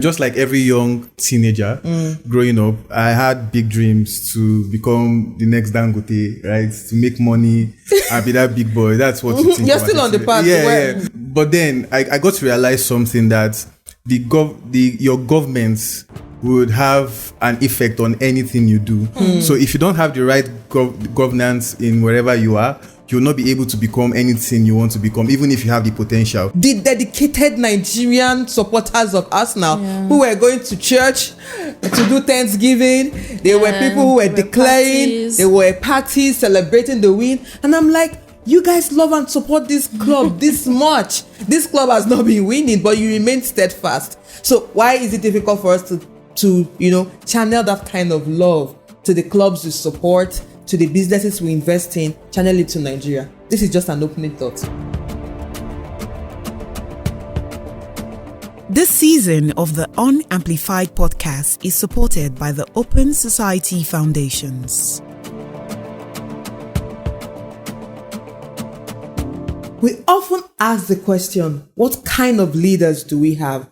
Just like every young teenager growing up, I had big dreams to become the next Dangote, right? To make money and be that big boy. That's what you think. You're still on the path. Yeah. But then I got to realize something, that your governments would have an effect on anything you do. So if you don't have the right governance in wherever you are, you'll not be able to become anything you want to become, even if you have the potential. The dedicated Nigerian supporters of Arsenal who were going to church to do Thanksgiving, there were people who were declaring, there were parties celebrating the win, and I'm like, you guys love and support this club this much. This club has not been winning, but you remain steadfast. So why is it difficult for us to channel that kind of love to the clubs we support, to the businesses we invest in, channel it to Nigeria? This is just an opening thought. This season of the Unamplified podcast is supported by the Open Society Foundations. We often ask the question, what kind of leaders do we have?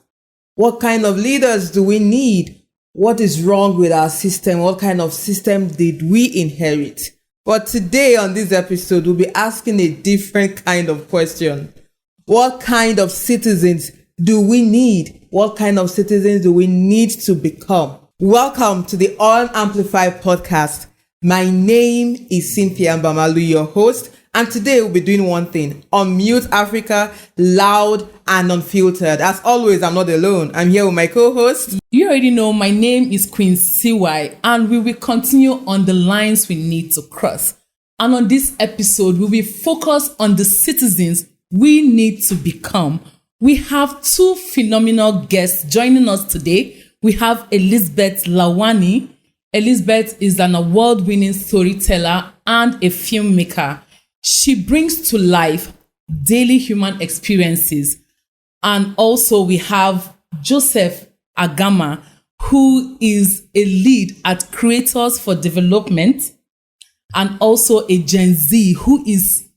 What kind of leaders do we need? What is wrong with our system? What kind of system did we inherit? But today on this episode, we'll be asking a different kind of question. What kind of citizens do we need? What kind of citizens do we need to become? Welcome to the Unamplified podcast. My name is Cynthia Mbamalu, your host. And today we'll be doing one thing: Unmute Africa, loud and unfiltered. As always, I'm not alone. I'm here with my co-host. You already know my name is Queen CY, and we will continue on the lines we need to cross. And on this episode, we will focus on the citizens we need to become. We have two phenomenal guests joining us today. We have Elizabeth Lawani. Elizabeth is an award-winning storyteller and a filmmaker. She brings to life daily human experiences. And also we have Joseph Agama, who is a lead at Creators for Development, and also a Gen Z who is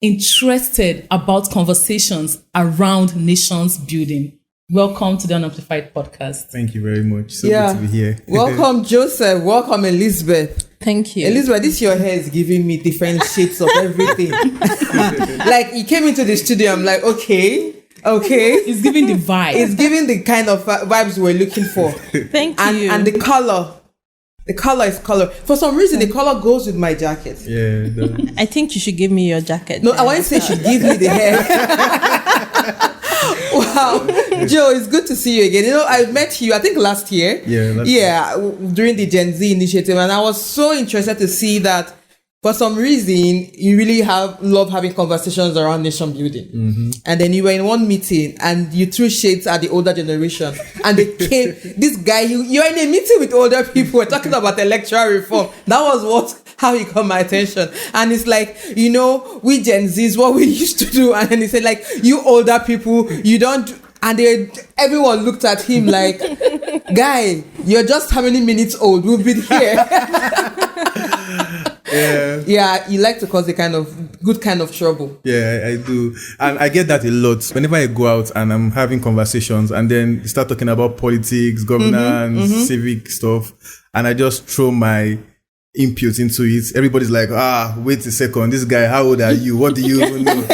interested about conversations around nations building. Welcome to the Unamplified podcast. Thank you very much. So good to be here. Welcome, Joseph. Welcome, Elizabeth. Thank you. Elizabeth, this your hair is giving me different shades of everything. Like, you came into the studio, I'm like, okay. It's giving the vibe. It's giving the kind of vibes we're looking for. Thank you. And the color is color. For some reason, the color goes with my jacket. Yeah, it does. I think you should give me your jacket. No, I want to say she give me the hair. Wow. Joe, it's good to see you again. I met you, I think last year. During the Gen Z initiative. And I was so interested to see that for some reason, you really love having conversations around nation building. Mm-hmm. And then you were in one meeting and you threw shades at the older generation. And they came, this guy, you're in a meeting with older people, we're talking about electoral reform. That was how he caught my attention. And it's like, we Gen Zs, what we used to do. And then he said, like, you older people, you don't. And everyone looked at him like, guy, you're just how many minutes old? We've been here. Yeah, you like to cause a good kind of trouble. Yeah, I do. And I get that a lot. Whenever I go out and I'm having conversations and then you start talking about politics, governance, civic stuff, and I just throw my input into it, everybody's like, wait a second, this guy, how old are you? What do you know?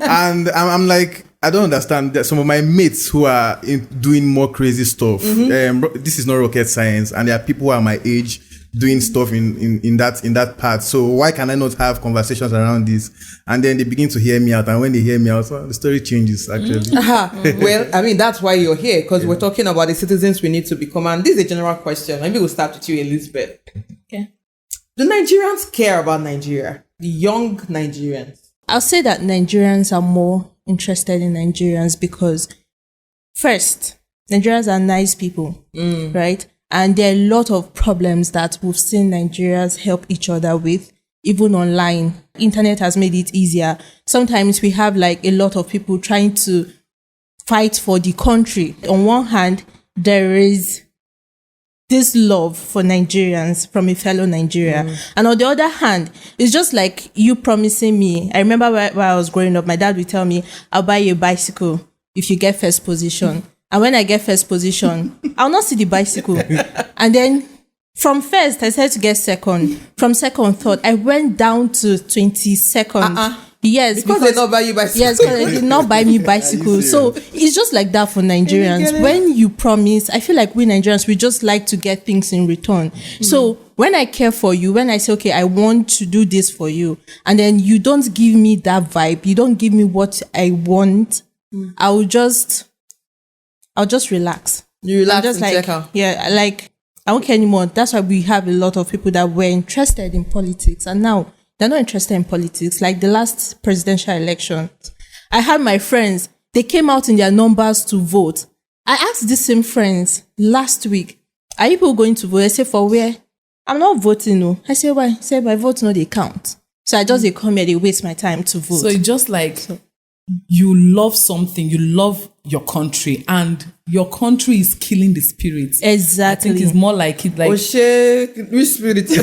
And I'm like, I don't understand that some of my mates who are doing more crazy stuff, this is not rocket science, and there are people who are my age doing stuff in that part. So why can I not have conversations around this? And then they begin to hear me out, and when they hear me out, the story changes actually. Well, I mean, that's why you're here, because we're talking about the citizens we need to become. And this is a general question. Maybe we'll start with you, Elizabeth. Okay. Do Nigerians care about Nigeria? The young Nigerians? I'll say that Nigerians are more interested in Nigerians because, first, Nigerians are nice people, right? And there are a lot of problems that we've seen Nigerians help each other with, even online. Internet has made it easier. Sometimes we have like a lot of people trying to fight for the country. On one hand, there is this love for Nigerians from a fellow Nigeria. And on the other hand, it's just like you promising me. I remember while I was growing up, my dad would tell me, I'll buy you a bicycle if you get first position. And when I get first position, I'll not see the bicycle. And then from first, I started to get second. From second, third, I went down to 22nd. Yes, because they not buy you bicycle. Yes, because they did not buy me bicycle. So it's just like that for Nigerians. When you promise, I feel like we Nigerians, we just like to get things in return. So when I care for you, when I say, okay, I want to do this for you, and then you don't give me that vibe, you don't give me what I want, I'll just relax. You relax just and like, check out. yeah, like, I won't care anymore. That's why we have a lot of people that were interested in politics, and now they're not interested in politics. Like the last presidential election, I had my friends, they came out in their numbers to vote. I asked these same friends last week, are you people going to vote? I say, for where? I'm not voting, no. I say, why? I say, my vote no, they count. So I just, they come here, they waste my time to vote. So it's just like, you love something, you love your country, and your country is killing the spirit. Exactly. I think it's more like it, like, Oh shit, which spirit? they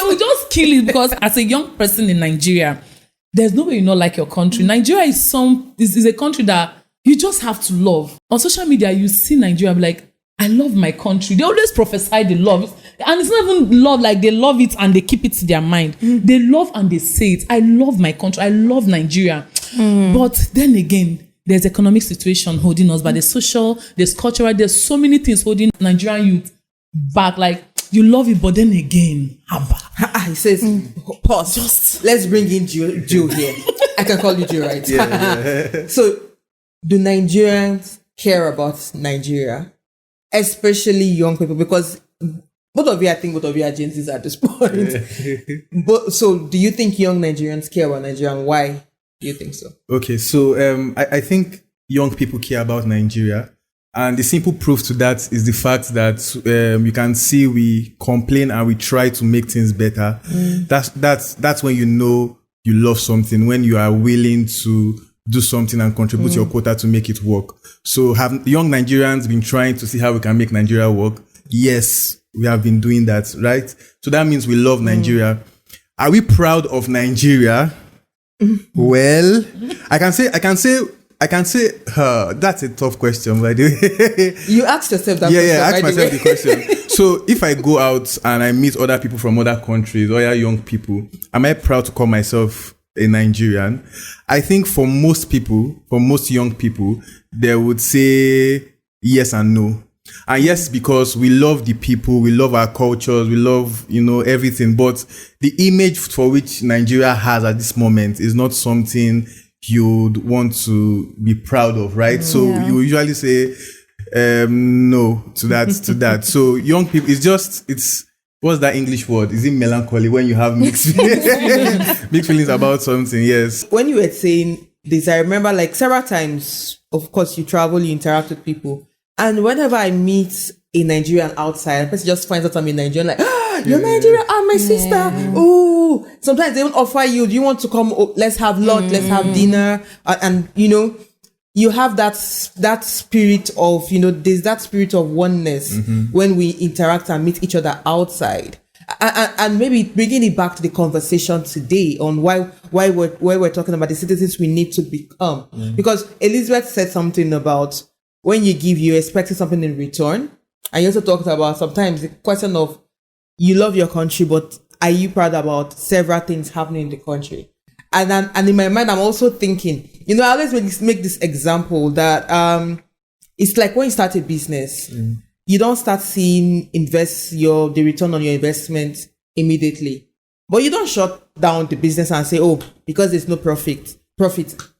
will just kill it, because as a young person in Nigeria, there's no way you not like your country. Nigeria is a country that you just have to love. On social media, you see Nigeria be like, I love my country. They always prophesy the love. And it's not even love, like they love it and they keep it to their mind. They love and they say it. I love my country. I love Nigeria. But then again, there's economic situation holding us back. There's social, there's cultural, there's so many things holding Nigerian youth back. Like, you love it, but then again, He says, pause. Let's bring in Joe here. I can call you Joe, right? Yeah. So, do Nigerians care about Nigeria? Especially young people, because I think both of you are Gen Zs at this point. But so, do you think young Nigerians care about Nigeria, and why do you think so? Okay, so I think young people care about Nigeria, and the simple proof to that is the fact that you can see we complain and we try to make things better. That's when you know you love something, when you are willing to do something and contribute your quota to make it work. So have young Nigerians been trying to see how we can make Nigeria work? Yes, we have been doing that, right? So that means we love Nigeria. Are we proud of Nigeria? Well, I can say, that's a tough question, by the way. You asked yourself that question. Yeah, I asked myself the question. So if I go out and I meet other people from other countries, other young people, am I proud to call myself a Nigerian? I think for most people, for most young people, they would say yes and no. And yes, because we love the people, we love our cultures, we love, everything. But the image for which Nigeria has at this moment is not something you'd want to be proud of, right? So you usually say no to that. So young people, what's that English word? Is it melancholy when you have mixed feelings about something? Yes. When you were saying this, I remember like several times, of course, you travel, you interact with people. And whenever I meet a Nigerian outside, the person just finds out I'm a Nigerian, like, you're Nigerian, my sister. Oh, sometimes they even offer you, do you want to come? Oh, let's have lunch, let's have dinner. And you have that spirit of, there's that spirit of oneness when we interact and meet each other outside. And maybe bringing it back to the conversation today on why we're talking about the citizens we need to become. Because Elizabeth said something about when you give, you're expecting something in return. And you also talked about sometimes the question of you love your country, but are you proud about several things happening in the country? And in my mind, I'm also thinking, I always make this example that it's like when you start a business, you don't start seeing the return on your investment immediately. But you don't shut down the business and say, oh, because there's no profit,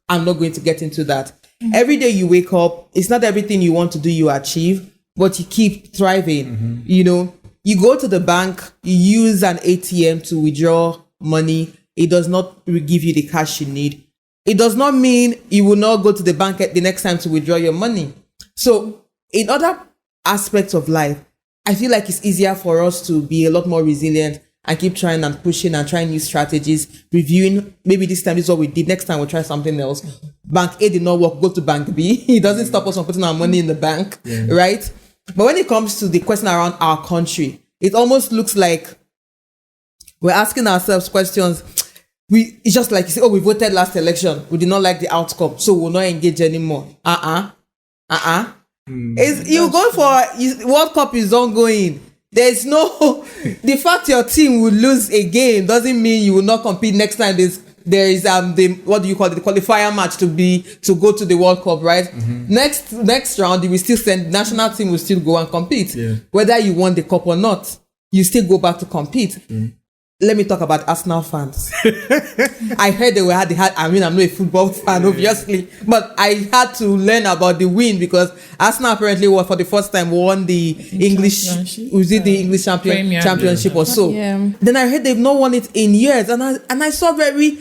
I'm not going to get into that. Every day you wake up, it's not everything you want to do you achieve, but you keep thriving. You go to the bank, you use an ATM to withdraw money. It does not give you the cash you need. It does not mean you will not go to the bank the next time to withdraw your money. So in other aspects of life, I feel like it's easier for us to be a lot more resilient and keep trying and pushing and trying new strategies, reviewing, maybe this time this is what we did, next time we'll try something else. Bank A did not work, go to bank B. It doesn't stop us from putting our money in the bank, right? But when it comes to the question around our country, it almost looks like we're asking ourselves questions. It's just like you say, we voted last election, we did not like the outcome, so we'll not engage anymore. You go for World Cup is ongoing. There's no the fact your team will lose a game doesn't mean you will not compete next time. There is the what do you call it, the qualifier match to go to the World Cup, right? Next round you will still send national team will still go and compete. Whether you won the cup or not, you still go back to compete. Let me talk about Arsenal fans. I heard I mean, I'm not a football fan, obviously, but I had to learn about the win because Arsenal apparently for the first time won the English championship or so. Yeah. Then I heard they've not won it in years, and I saw very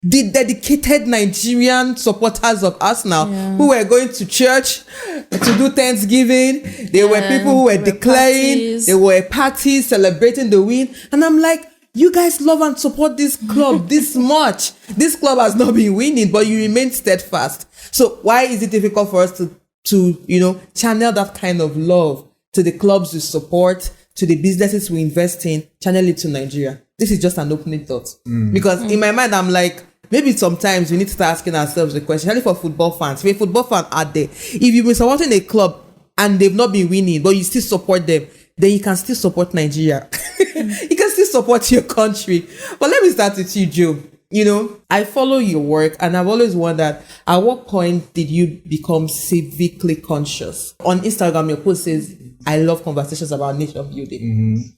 dedicated Nigerian supporters of Arsenal who were going to church to do Thanksgiving. There were people who were declaring. Parties. There were parties celebrating the win, and I'm like, you guys love and support this club this much. This club has not been winning, but you remain steadfast. So why is it difficult for us to channel that kind of love to the clubs we support, to the businesses we invest in, channel it to Nigeria? This is just an opening thought. Because in my mind, I'm like, maybe sometimes we need to start asking ourselves the question, especially for football fans. If a football fan out there, if you've been supporting a club and they've not been winning, but you still support them, then you can still support Nigeria. You can still support your country. But let me start with you, Joe. I follow your work and I've always wondered, at what point did you become civically conscious? On Instagram, your post says, I love conversations about nation building.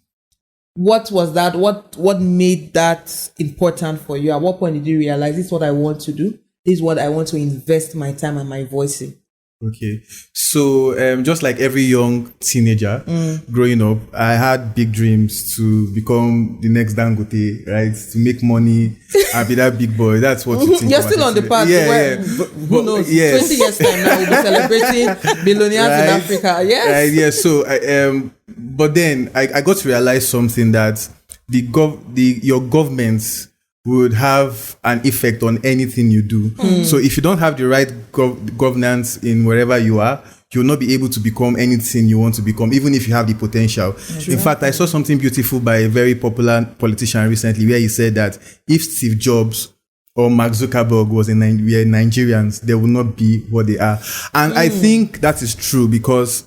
What was that? What made that important for you? At what point did you realize this is what I want to do? This is what I want to invest my time and my voice in? Okay. So, just like every young teenager growing up, I had big dreams to become the next Dangote, right? To make money and be that big boy. That's what you think. You're still on the path. Yeah. Who knows? 20 years time now, we'll be celebrating billionaires in Africa. Yes. Right. Yeah. So, but then I got to realize something, that your governments would have an effect on anything you do. So if you don't have the right governance in wherever you are, you'll not be able to become anything you want to become, even if you have the potential. Exactly. In fact, I saw something beautiful by a very popular politician recently where he said that if Steve Jobs or Mark Zuckerberg were Nigerians, they would not be what they are. And I think that is true because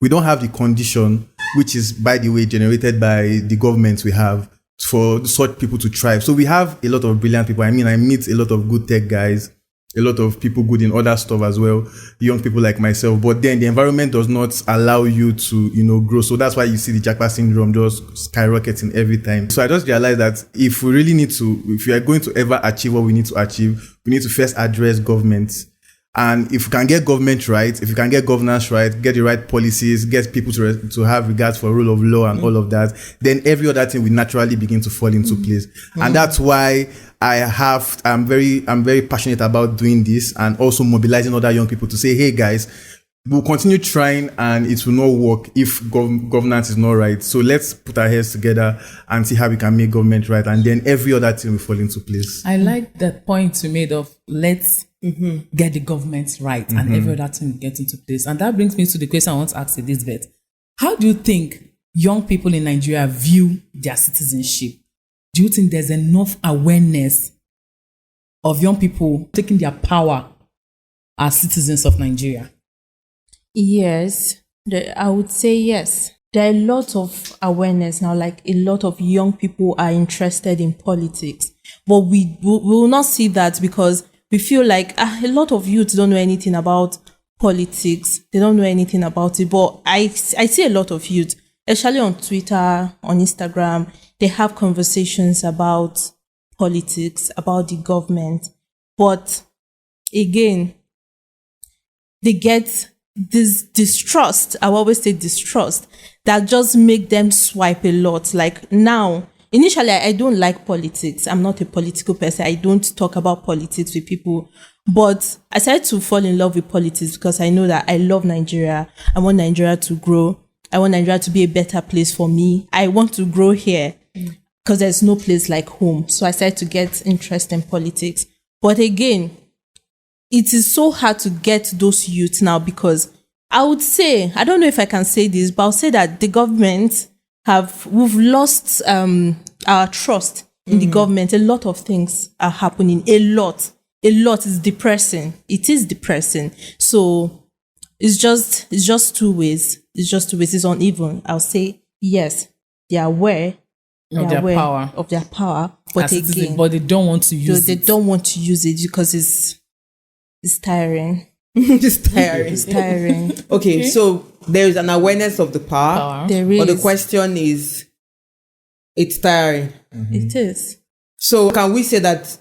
we don't have the condition, which is, by the way, generated by the governments we have, for such people to thrive. So we have a lot of brilliant people. I mean, I meet a lot of good tech guys, a lot of people good in other stuff as well, young people like myself. But then the environment does not allow you to, grow. So that's why you see the jackpot syndrome just skyrocketing every time. So I just realized that if we are going to ever achieve what we need to achieve, we need to first address government. And if you can get government right, if you can get governance right, get the right policies, get people to have regards for rule of law and all of that, then every other thing will naturally begin to fall into place. And that's why I'm very passionate about doing this and also mobilizing other young people to say, hey guys, we'll continue trying and it will not work if governance is not right. So let's put our heads together and see how we can make government right. And then every other thing will fall into place. I like that point you made of let's get the government right and every other thing will get into place. And that brings me to the question I want to ask Elizabeth. How do you think young people in Nigeria view their citizenship? Do you think there's enough awareness of young people taking their power as citizens of Nigeria? Yes, I would say yes. There are a lot of awareness now, like a lot of young people are interested in politics. But we will not see that because we feel like a lot of youth don't know anything about politics. They don't know anything about it. But I see a lot of youth, especially on Twitter, on Instagram, they have conversations about politics, about the government. But again, they get this distrust, I always say distrust, that just make them swipe a lot. Like now, initially, I don't like politics. I'm not a political person. I don't talk about politics with people. But I started to fall in love with politics because I know that I love Nigeria. I want Nigeria to grow. I want Nigeria to be a better place for me. I want to grow here because there's no place like home. So I started to get interest in politics. But again, it is so hard to get those youth now because I would say, I don't know if I can say this, but I'll say that the government we've lost our trust in the government. A lot of things are happening. A lot is depressing. It is depressing. So it's just two ways. It's just two ways. It's uneven. I'll say yes, they are aware of their power. Of their power, but again, but they don't want to use it. They don't want to use it because it's tiring. It's tiring. It's tiring. Okay, so there is an awareness of the power. There is. But the question is, it's tiring. Mm-hmm. It is. So can we say that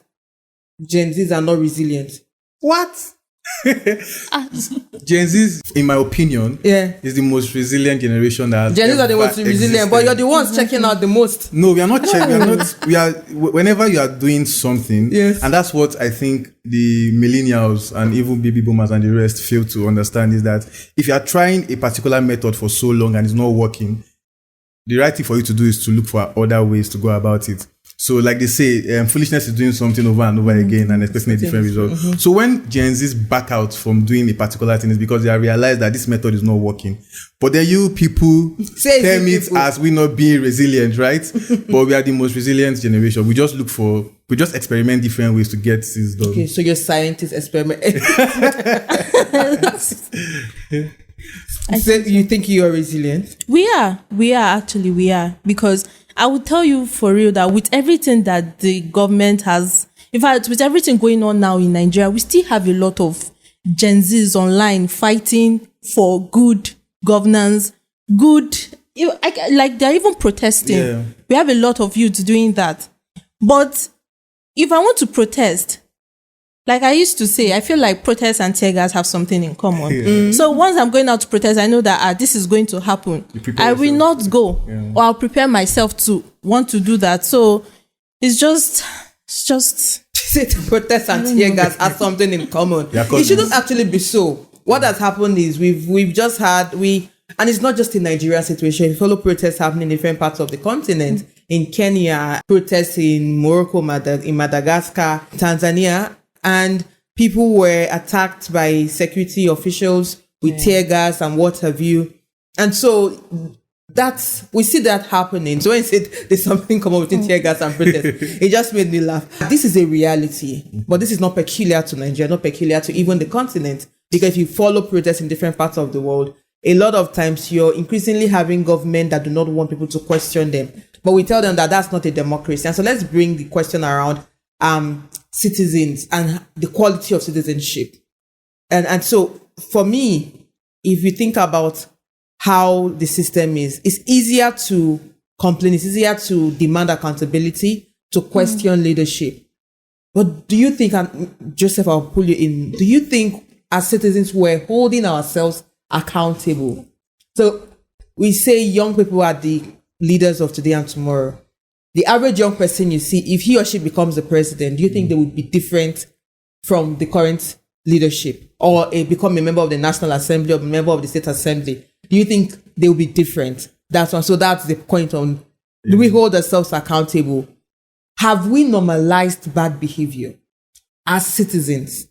Gen Zs are not resilient? What? Gen Z, in my opinion, is the most resilient generation that Gen Zs are the most resilient, but you're the ones checking out the most. No, we are not checking. We are. Whenever you are doing something, and that's what I think the millennials and even baby boomers and the rest fail to understand is that if you are trying a particular method for so long and it's not working, the right thing for you to do is to look for other ways to go about it. So like they say, foolishness is doing something over and over again and expecting a different result. Mm-hmm. So when Gen Zs back out from doing a particular thing, it's because they have realized that this method is not working. But then you people term it as we not being resilient, right? But we are the most resilient generation. We just experiment different ways to get things done. Okay, so your scientists experiment. So you think you are resilient? We are actually, because I would tell you for real that with everything that the government has, in fact, with everything going on now in Nigeria, we still have a lot of Gen Zs online fighting for good governance, like they're even protesting. Yeah. We have a lot of youth doing that. But if I want to protest, like I used to say, I feel like protest and tear gas have something in common. Yeah. Mm-hmm. So once I'm going out to protest, I know that this is going to happen. I will not go, or I'll prepare myself to want to do that. So it's just. Protest and tear gas have something in common. It shouldn't actually be so. What has happened is we've just had and it's not just in Nigeria situation. We follow protests happening in different parts of the continent. Mm-hmm. In Kenya, protests in Morocco, in Madagascar, Tanzania. And people were attacked by security officials with tear gas and what have you. And so we see that happening. So when you said there's something common between tear gas and protest, it just made me laugh. This is a reality, but this is not peculiar to Nigeria, not peculiar to even the continent. Because if you follow protests in different parts of the world, a lot of times you're increasingly having government that do not want people to question them. But we tell them that that's not a democracy. And so let's bring the question around citizens and the quality of citizenship. And so for me, if you think about how the system is, it's easier to complain, it's easier to demand accountability, to question leadership. But do you think, and Joseph, I'll pull you in, do you think as citizens we're holding ourselves accountable? So we say young people are the leaders of today and tomorrow. The average young person you see, if he or she becomes the president, do you think they would be different from the current leadership, or become a member of the National Assembly or a member of the State Assembly? Do you think they will be different? That's one. So that's the point on, do we hold ourselves accountable? Have we normalized bad behavior as citizens?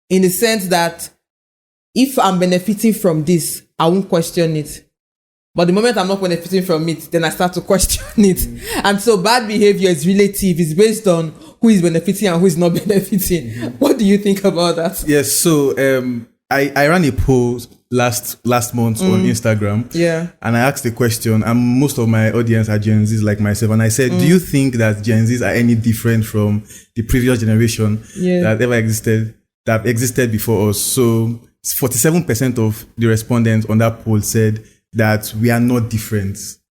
In the sense that if I'm benefiting from this, I won't question it. But the moment I'm not benefiting from it, then I start to question it. And so bad behavior is relative. It's based on who is benefiting and who is not benefiting. What do you think about that? Yes, so I ran a poll last month on Instagram. Yeah. And I asked the question, and most of my audience are Gen Zs like myself. And I said, do you think that Gen Zs are any different from the previous generation that ever existed before us? So 47% of the respondents on that poll said that we are not different.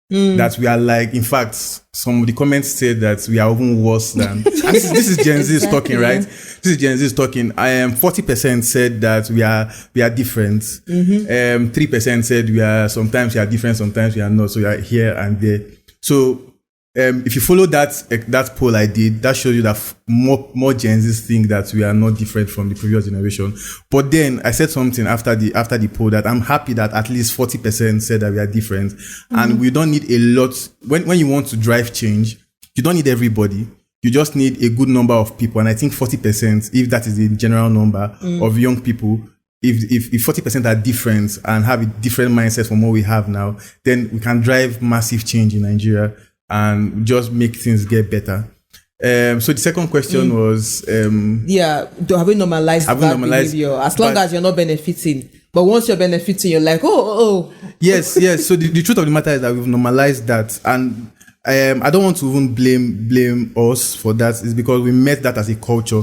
That we are like, in fact, some of the comments said that we are even worse than. And this is Gen Z talking, right? This is Gen Z talking. 40% said that we are different. 3% said sometimes we are different, sometimes we are not. So we are here and there. So if you follow that poll I did, that shows you that more Gen Zs think that we are not different from the previous generation. But then I said something after the poll that I'm happy that at least 40% said that we are different, and we don't need a lot. When you want to drive change, you don't need everybody. You just need a good number of people, and I think 40%, if that is the general number of young people, if 40% are different and have a different mindset from what we have now, then we can drive massive change in Nigeria and just make things get better. So the second question was... have we normalized bad behavior? As long as you're not benefiting, But once you're benefiting, you're like, oh. Yes. So the truth of the matter is that we've normalized that. And I don't want to even blame us for that. It's because we met that as a culture.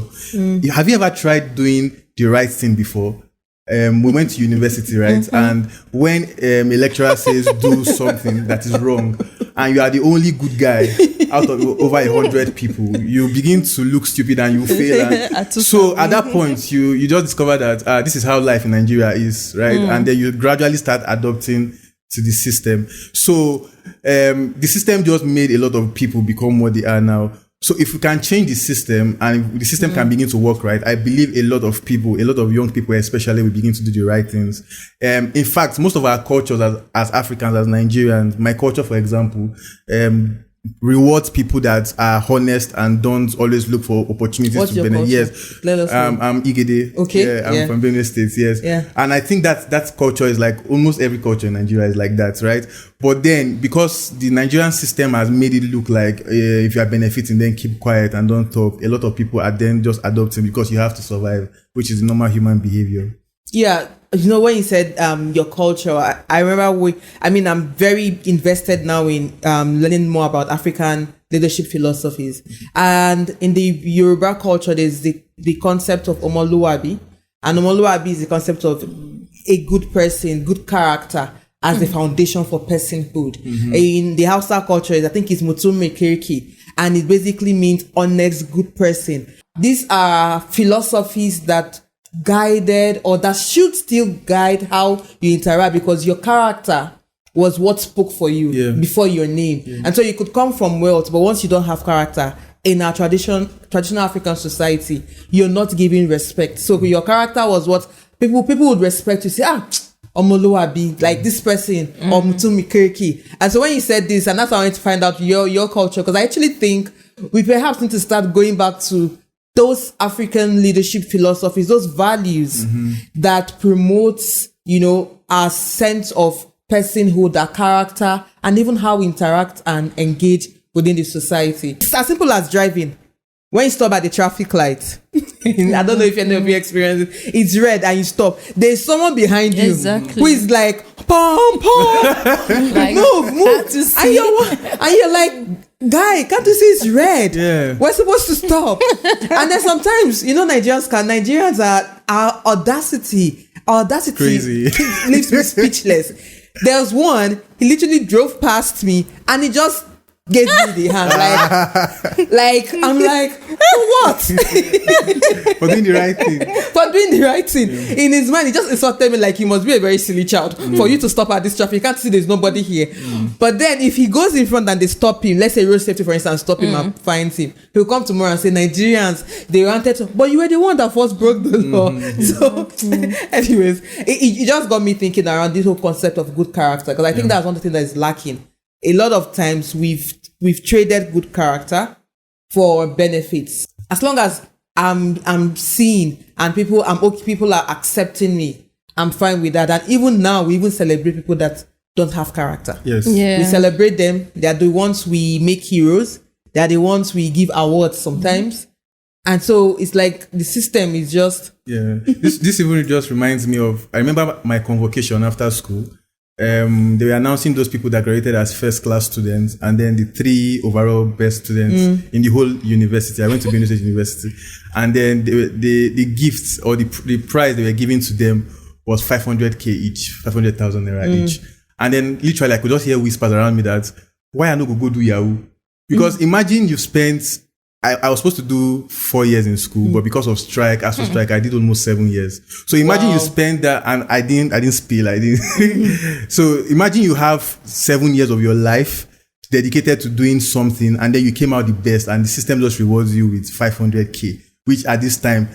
Have you ever tried doing the right thing before? We went to university, right? And when a lecturer says do something that is wrong, and you are the only good guy out of over 100 people, you begin to look stupid and you fail. And so at that point, you just discover that this is how life in Nigeria is, right? And then you gradually start adopting to the system. So the system just made a lot of people become what they are now. So if we can change the system and the system can begin to work right, I believe a lot of people, a lot of young people especially, will begin to do the right things. In fact, most of our cultures as Africans, as Nigerians, my culture, for example, rewards people that are honest and don't always look for opportunities. What's to your culture? Yes. Let us know. I'm Igede. Okay. Yeah, I'm from Benue State. Yes. Yeah. And I think that culture is like almost every culture in Nigeria is like that, right? But then because the Nigerian system has made it look like if you are benefiting, then keep quiet and don't talk. A lot of people are then just adopting because you have to survive, which is normal human behavior. Yeah. When you said your culture, I remember I'm very invested now in learning more about African leadership philosophies. And in the Yoruba culture, there's the concept of Omoluabi. And Omoluabi is the concept of a good person, good character as the foundation for personhood. In the Hausa culture, I think it's Mutume Kiriki. And it basically means honest, good person. These are philosophies that guided, or that should still guide how you interact, because your character was what spoke for you before your name. And so you could come from wealth, but once you don't have character in our traditional African society, you're not giving respect. So your character was what people would respect you, say, Omoluabi, like this person, or Mutumi Kiriki. And so when you said this, and that's how I wanted to find out your culture, because I actually think we perhaps need to start going back to those African leadership philosophies, those values that promotes, our sense of personhood, our character, and even how we interact and engage within the society. It's as simple as driving. When you stop at the traffic light, I don't know if any of you experience it, it's red and you stop. There's someone behind you who is like, pom, like, move. And you're like, guy, can't you see it's red? Yeah. We're supposed to stop. And then sometimes, Nigerians are audacity crazy. leaves me speechless. There's one, he literally drove past me and he just gave me the hand, like I'm like, for what? For doing the right thing. For doing the right thing. In his mind, he just insulted me like you must be a very silly child for you to stop at this traffic. You can't see there's nobody here. But then if he goes in front and they stop him, let's say road safety for instance, stop him and finds him, he'll come tomorrow and say, Nigerians, they wanted to, but you were the one that first broke the law. So anyways, it just got me thinking around this whole concept of good character, because I think that's one of the things that is lacking. A lot of times we've traded good character for benefits. As long as I'm seen and people are accepting me, I'm fine with that. And even now, we even celebrate people that don't have character. Yes. Yeah. We celebrate them. They are the ones we make heroes. They are the ones we give awards sometimes. And so it's like the system is just... Yeah. This even just reminds me of... I remember my convocation after school. They were announcing those people that graduated as first class students, and then the 3 overall best students in the whole university. I went to Benue State University, and then the gifts or the prize they were giving to them was 500k each, 500,000 naira each. And then literally I could just hear whispers around me that why I no go do Yahoo? Because imagine you spent... I was supposed to do 4 years in school, but because of strike, ASU strike, I did almost 7 years. So imagine you spend that, and I didn't spill. So imagine you have 7 years of your life dedicated to doing something, and then you came out the best, and the system just rewards you with 500k, which at this time,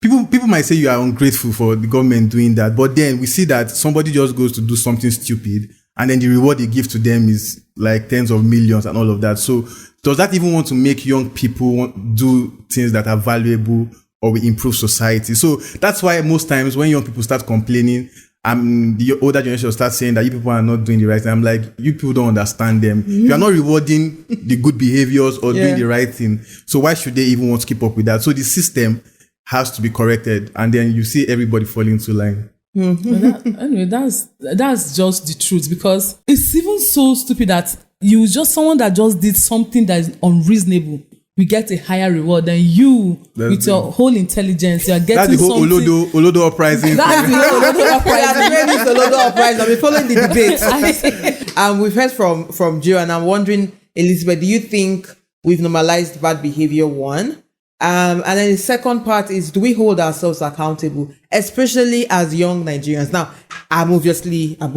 people might say you are ungrateful for the government doing that. But then we see that somebody just goes to do something stupid, and then the reward they give to them is like tens of millions and all of that. So does that even want to make young people do things that are valuable or will improve society? So that's why most times when young people start complaining, the older generation starts saying that you people are not doing the right thing. I'm like, you people don't understand them. You are not rewarding the good behaviors or doing the right thing. So why should they even want to keep up with that? So the system has to be corrected, and then you see everybody fall into line. Anyway, that's just the truth, because it's even so stupid that you just someone that just did something that is unreasonable, we get a higher reward than you with your whole intelligence. You are getting that's the whole something. Olodo uprising. That's the whole Olodo uprising. Yeah, the Olodo uprising. I've been following the debate. We've heard from Joe, and I'm wondering, Elizabeth, do you think we've normalized bad behavior? One. And then the second part is, do we hold ourselves accountable, especially as young Nigerians? Now, I'm obviously I'm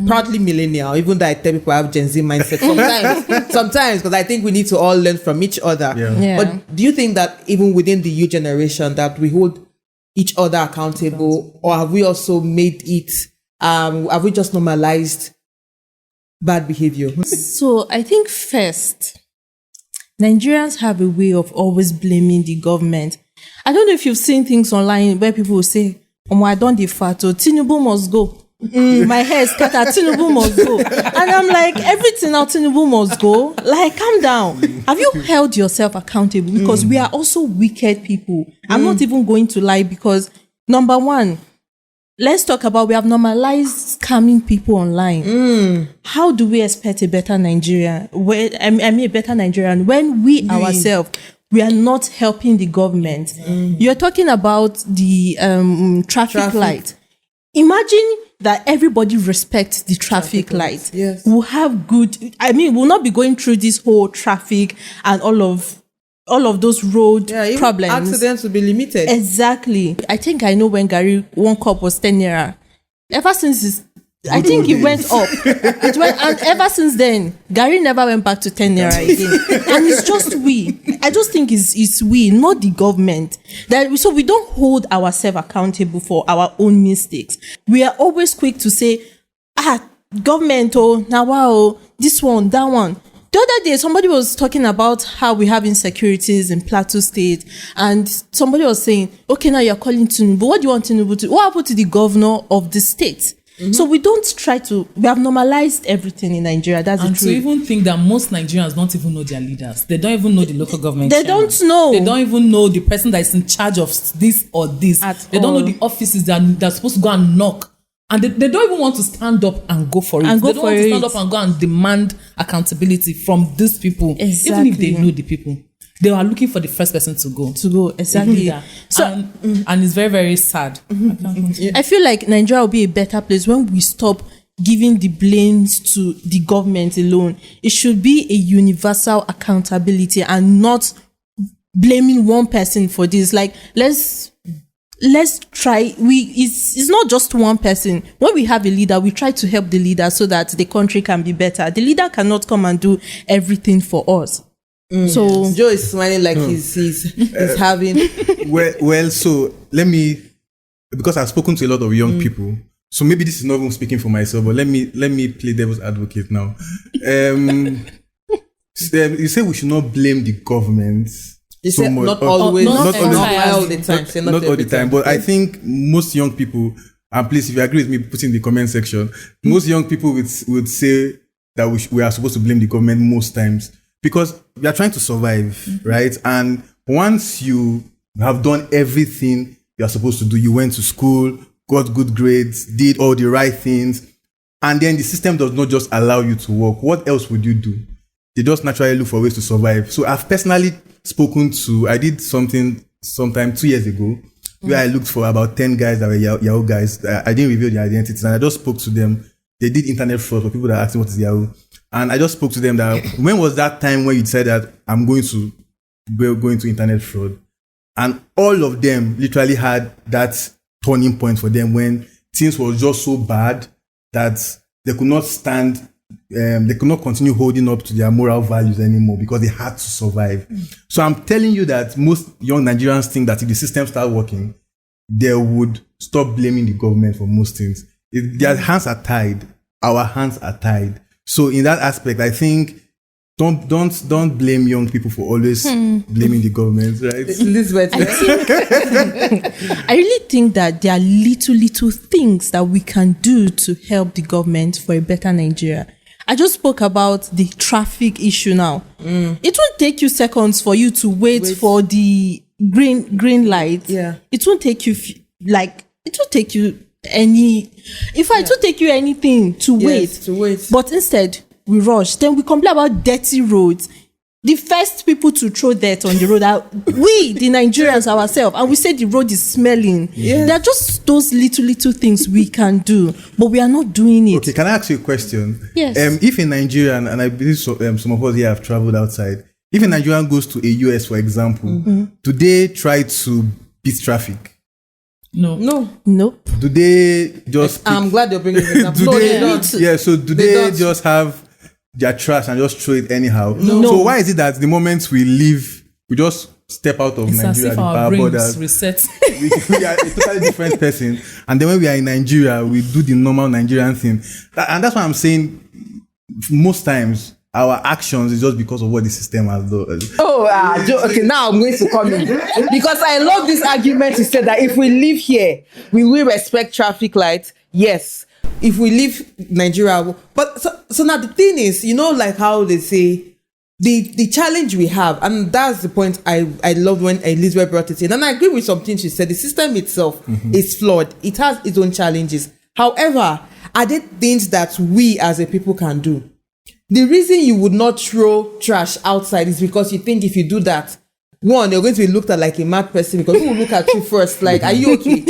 proudly millennial, even though I tell people I have Gen Z mindset sometimes, because I think we need to all learn from each other. Yeah. But do you think that even within the youth generation that we hold each other accountable, or have we also made it, have we just normalized bad behavior? So I think first, Nigerians have a way of always blaming the government. I don't know if you've seen things online where people will say, I don't defat, or Tinubu must go. My hair is cut out, Tinubu must go. And I'm like, everything now, Tinubu must go. Like, calm down. Have you held yourself accountable? Because we are also wicked people. I'm not even going to lie, because number one, let's talk about, we have normalized scamming people online. How do we expect a better Nigeria? A better Nigerian when we ourselves, we are not helping the government. You're talking about the traffic light. Imagine that everybody respects the traffic light. Yes. We'll have we'll not be going through this whole traffic and all of those road problems. Accidents will be limited. Exactly. I think I know when Gary, 1 cup was 10 naira. Ever since I think it went up. And ever since then, Gary never went back to 10 naira again. And it's just we. I just think it's we, not the government. So we don't hold ourselves accountable for our own mistakes. We are always quick to say, government, this one, that one. The other day, somebody was talking about how we have insecurities in Plateau State, and somebody was saying, okay, now you're calling Tinubu. What do you want Tinubu to do? What happened to the governor of the state? So we have normalized everything in Nigeria. That's the truth. And to even think that most Nigerians don't even know their leaders. They don't even know the local government. They don't know. They don't even know the person that is in charge of this or this. They don't know the offices they're supposed to go and knock. And they don't even want to stand up and go for it. They don't want to stand up and go and demand accountability from these people. Exactly. Even if they know the people. They are looking for the first person to go. Exactly. So, and it's very, very sad. I feel like Nigeria will be a better place when we stop giving the blames to the government alone. It should be a universal accountability and not blaming one person for this. Like, let's try. It's not just one person. When we have a leader, we try to help the leader so that the country can be better. The leader cannot come and do everything for us. So Joe is smiling like he's having. Well, so let me, because I've spoken to a lot of young people, so maybe this is not even speaking for myself, but let me play devil's advocate now. You say we should not blame the government. You said not always, not all the time. Not all the time, but I think most young people, and please, if you agree with me, put in the comment section. Most young people would say that we are supposed to blame the government most times, because we are trying to survive, right? And once you have done everything you are supposed to do, you went to school, got good grades, did all the right things, and then the system does not just allow you to work, what else would you do? They just naturally look for ways to survive. So I've personally I did something sometime 2 years ago, where I looked for about 10 guys that were Yahoo guys. I didn't reveal their identities, and I just spoke to them. They did internet fraud for people that asked me what is Yahoo. And I just spoke to them that when was that time when you said that I'm going to go into internet fraud? And all of them literally had that turning point for them when things were just so bad that they could not stand, they could not continue holding up to their moral values anymore because they had to survive. So I'm telling you that most young Nigerians think that if the system starts working, they would stop blaming the government for most things. Their hands are tied. Our hands are tied. So in that aspect, I think don't blame young people for always blaming the government, right? Elizabeth, I really think that there are little things that we can do to help the government for a better Nigeria. I just spoke about the traffic issue now. It won't take you seconds for you to wait for the green light. Yeah. It won't take you it will take you it will take you anything to wait. But instead, we rush. Then we complain about dirty roads. The first people to throw dirt on the road are we, the Nigerians ourselves, and we say the road is smelling. Yes. There are just those little things we can do, but we are not doing it. Okay, can I ask you a question? Yes. If a Nigerian, and I believe some of us here have traveled outside, if a Nigerian goes to a US, for example, do they try to beat traffic? No. Do they just... I'm glad you're bringing it up. They don't. Yeah, so do they just have their trash and just throw it anyhow? No. So why is it that the moment we leave, we just step out of Nigeria, as if the our power brains borders, reset. we are a totally different person, and then when we are in Nigeria, we do the normal Nigerian thing, and that's why I'm saying most times our actions is just because of what the system has done. Okay, now I'm going to come in because I love this argument to say that if we live here, we will respect traffic lights. Yes. If we leave Nigeria, but so now the thing is, like how they say the challenge we have, and that's the point I loved when Elizabeth brought it in, and I agree with some things she said. The system itself is flawed. It has its own challenges. However, are there things that we as a people can do? The reason you would not throw trash outside is because you think if you do that, one, you're going to be looked at like a mad person because people will look at you first like, are you okay?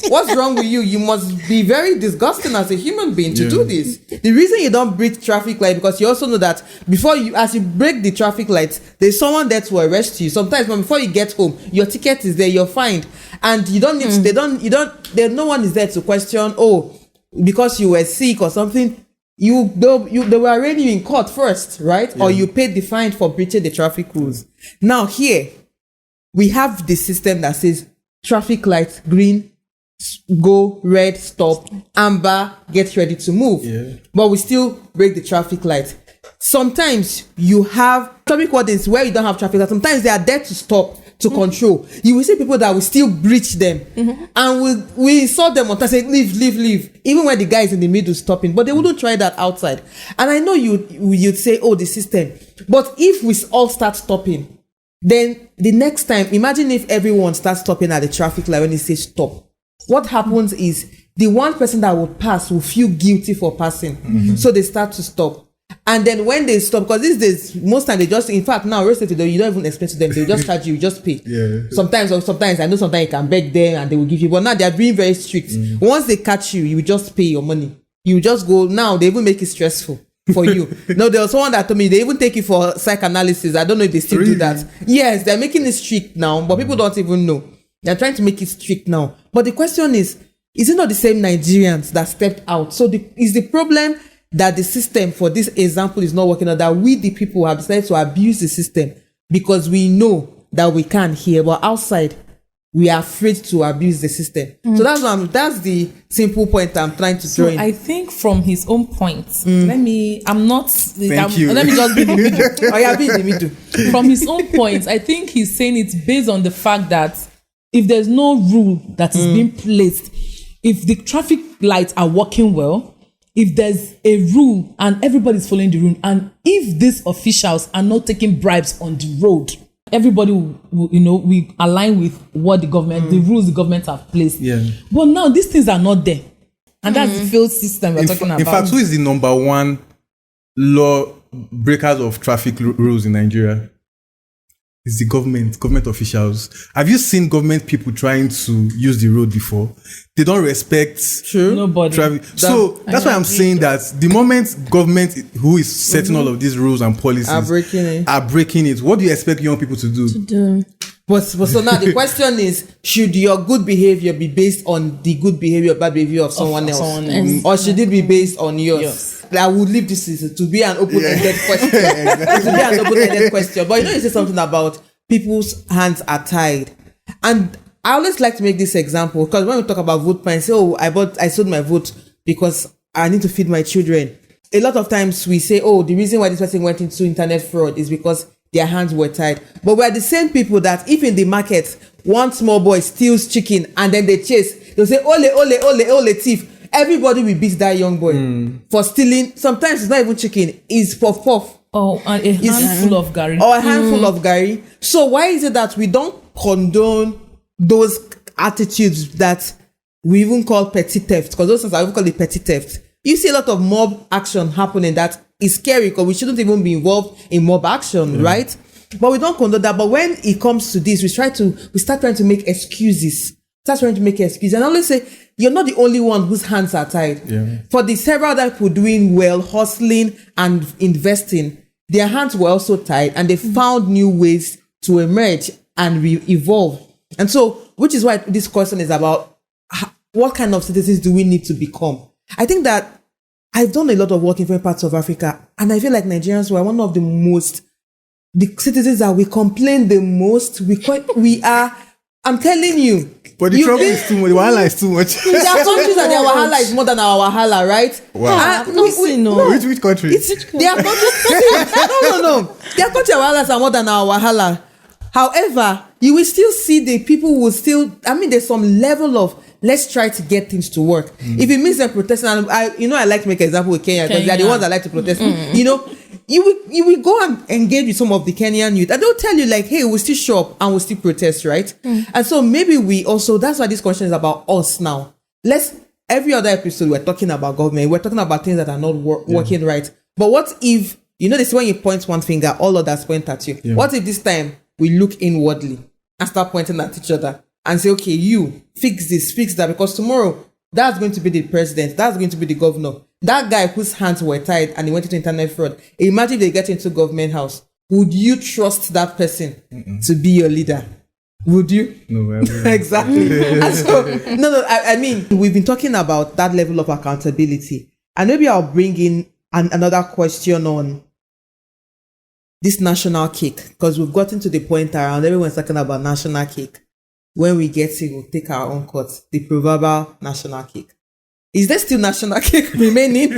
What's wrong with you? You must be very disgusting as a human being to do this. The reason you don't break traffic light because you also know that as you break the traffic lights, there's someone there to arrest you. Sometimes before you get home, your ticket is there, you're fined, and you don't need to, no one is there to question, because you were sick or something. They were arraigned you in court first, right? Yeah. Or you paid the fine for breaching the traffic rules. Now here, we have the system that says traffic light, green, go, red, stop, amber, get ready to move. Yeah. But we still break the traffic light. Sometimes you have traffic wardens where you don't have traffic light. Sometimes they are there to stop, to control. You will see people that will still breach them, and we saw them on time say leave, even when the guy is in the middle stopping, but they wouldn't try that outside. And I know you'd say, the system, but if we all start stopping, then the next time, imagine if everyone starts stopping at the traffic light when it says stop. What happens is the one person that will pass will feel guilty for passing, so they start to stop. And then when they stop, because these days, most time they just, in fact, now, you don't even explain to them, they just charge you just pay. Yeah. Sometimes, I know sometimes you can beg them and they will give you, but now they are being very strict. Once they catch you, you will just pay your money. You just go, now they even make it stressful for you. No, there was someone that told me they even take you for psychoanalysis. I don't know if they still do that. Yes, they're making it strict now, but people don't even know. They're trying to make it strict now. But the question is it not the same Nigerians that stepped out? So is the problem that the system for this example is not working, or that we the people have decided to abuse the system because we know that we can't hear, but outside we are afraid to abuse the system. So that's the simple point I'm trying to draw in. I think from his own point, let me just be in the middle. Be in the middle. From his own point, I think he's saying it's based on the fact that if there's no rule that is being placed, if the traffic lights are working well, if there's a rule and everybody's following the rule, and if these officials are not taking bribes on the road, everybody will, we align with what the government, the rules the government have placed. Yeah. But now these things are not there. And that's the failed system we're talking about. In fact, who is the number one law breakers of traffic rules in Nigeria? It's the government officials. Have you seen government people trying to use the road before? They don't respect nobody. Traffic. So that's why I'm saying that the moment government who is setting all of these rules and policies are breaking it, what do you expect young people to do? But so now the question is, should your good behavior be based on the good behavior or bad behavior of someone else? Or should it be based on yours? Yes. I would leave this to be an open-ended question. To be an open-ended question. But you say something about people's hands are tied. And I always like to make this example, because when we talk about vote buying, say, I sold my vote because I need to feed my children. A lot of times we say, the reason why this person went into internet fraud is because their hands were tied. But we're the same people that if in the market, one small boy steals chicken and then they chase, they'll say, ole, thief. Everybody will beat that young boy for stealing. Sometimes it's not even chicken, it's puff. And a handful of gari. Or a handful of gari. So why is it that we don't condone those attitudes that we even call petty theft, because those things are even called the petty theft. You see a lot of mob action happening that is scary, because we shouldn't even be involved in mob action, right? But we don't condone that. But when it comes to this, we start trying to make excuses. And I always say, you're not the only one whose hands are tied. Yeah. For the several other people doing well, hustling and investing, their hands were also tied, and they found new ways to emerge and evolve. And so, which is why this question is about what kind of citizens do we need to become? I think that I've done a lot of work in different parts of Africa, and I feel like Nigerians were one of the citizens that we complain the most. We are, I'm telling you. But the trouble is too much. The wahala is too much. There are countries that their wahala is more than our wahala, right? Wow. Which country? There are countries. No. There are countries that wahalas are more than our wahala. However, you will still see the people will still. I mean, there's some level of let's try to get things to work. If it means they're protesting, and I like to make an example with Kenya, because they're the ones that like to protest. You will go and engage with some of the Kenyan youth, and they'll tell you like, hey, we'll still show up and we'll still protest, right? And so maybe we also, that's why this question is about us now. Every other episode we're talking about government, we're talking about things that are not working right. But what if, this when you point one finger, all others point at you. What if this time we look inwardly and start pointing at each other and say, okay, you fix this, fix that, because tomorrow that's going to be the president, that's going to be the governor. That guy whose hands were tied and he went into internet fraud. Imagine if they get into government house. Would you trust that person to be your leader? Would you? No, exactly. And so, I mean, we've been talking about that level of accountability. And maybe I'll bring in another question on this national cake, because we've gotten to the point around everyone's talking about national cake. When we get it, we'll take our own cut, the proverbial national cake. Is there still national cake remaining?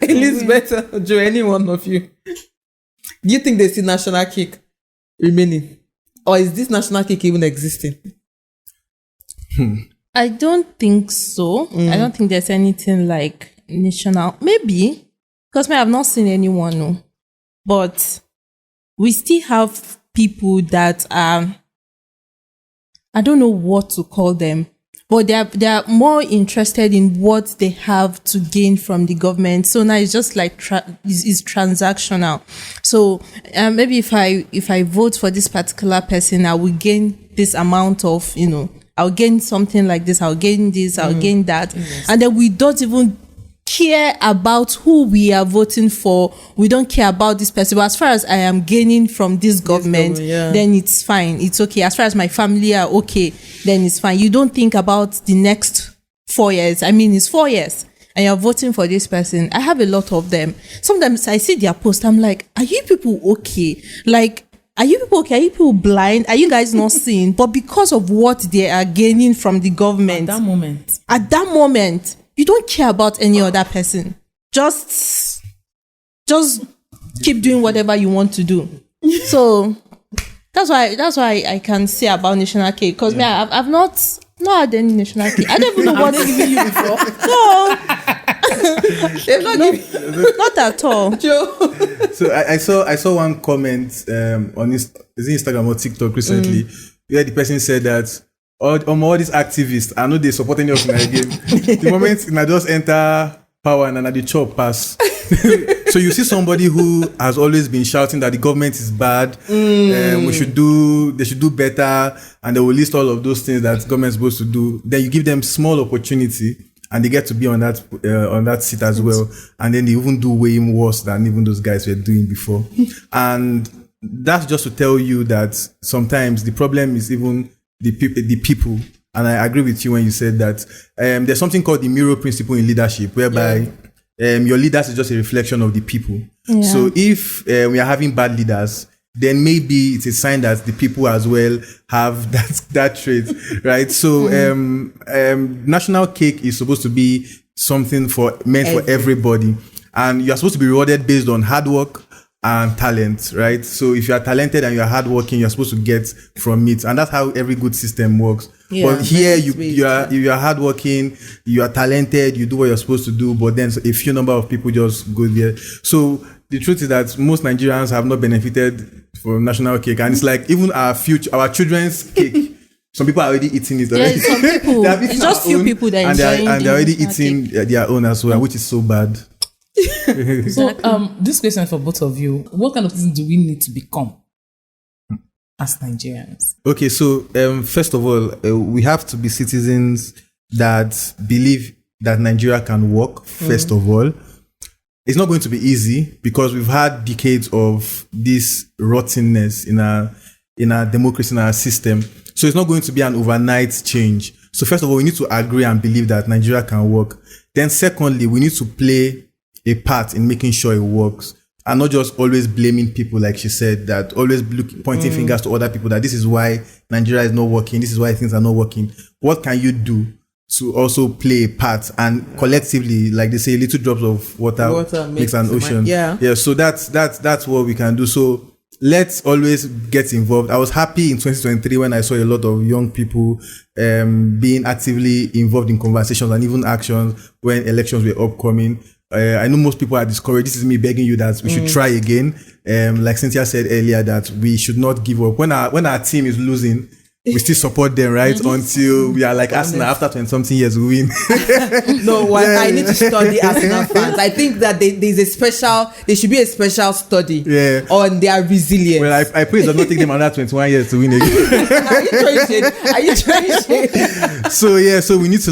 Elizabeth or Joe, any one of you? Do you think there's still national cake remaining? Or is this national cake even existing? I don't think so. I don't think there's anything like national. Maybe, because I have not seen anyone. No. But we still have people that are, I don't know what to call them, but they are more interested in what they have to gain from the government. So now it's just like it's transactional. So maybe if I vote for this particular person, I will gain this amount of, I'll gain something like this, I'll gain this, I'll gain that. Yes. And then we don't even care about who we are voting for. We don't care about this person. But as far as I am gaining from this government, then it's fine. It's okay. As far as my family are okay, then it's fine. You don't think about the next 4 years. I mean, it's 4 years and you're voting for this person. I have a lot of them. Sometimes I see their post. I'm like, are you people okay? Like, are you people okay? Are you people blind? Are you guys not seeing? But because of what they are gaining from the government. At that moment, you don't care about any other person. Just keep doing whatever you want to do. So that's why I can say about national cake, because I've not had any national cake. I don't even know what they've given you before. No, they've not given, not at all. Joe. So I saw one comment on Instagram or TikTok recently where the person said that all these activists, I know they support any of my game. The moment I just enter power and the chop pass. So you see somebody who has always been shouting that the government is bad, they should do better, and they will list all of those things that government is supposed to do. Then you give them small opportunity, and they get to be on that seat as well, and then they even do way worse than even those guys were doing before. And that's just to tell you that sometimes the problem is even the people. And I agree with you when you said that there's something called the mirror principle in leadership, whereby your leaders is just a reflection of the people. Yeah. So if we are having bad leaders, then maybe it's a sign that the people as well have that trait, right? So national cake is supposed to be something meant for everybody, and you're supposed to be rewarded based on hard work and talent, right? So if you are talented and you are hardworking, you're supposed to get from it, and that's how every good system works. Yeah, but here you are hardworking, you are talented, you do what you're supposed to do, but then a few number of people just go there. So the truth is that most Nigerians have not benefited from national cake, and it's like even our children's cake Some people are already eating it Yeah, already. some people. They have eaten It's just our few own, people that and enjoying they're already the eating their own as well, which is so bad. So, this question is for both of you. What kind of things do we need to become as Nigerians? Okay, so first of all, we have to be citizens that believe that Nigeria can work. First of all, it's not going to be easy because we've had decades of this rottenness in our democracy, in our system. So it's not going to be an overnight change. So first of all, we need to agree and believe that Nigeria can work. Then secondly, we need to play a part in making sure it works, and not just always blaming people, like she said, that always pointing fingers to other people, that this is why Nigeria is not working, this is why things are not working. What can you do to also play a part? And collectively, like they say, little drops of water makes an ocean. Yeah. So that's what we can do. So let's always get involved. I was happy in 2023 when I saw a lot of young people being actively involved in conversations and even actions when elections were upcoming. I know most people are discouraged. This is me begging you that we should try again. Like Cynthia said earlier, that we should not give up. When our team is losing, we still support them, right? Until we are like Arsenal, after 20-something years we win. I need to study Arsenal fans. I think that there should be a special study on their resilience. Well, I pray it does not take them another 21 years to win again. Are you trying? So we need to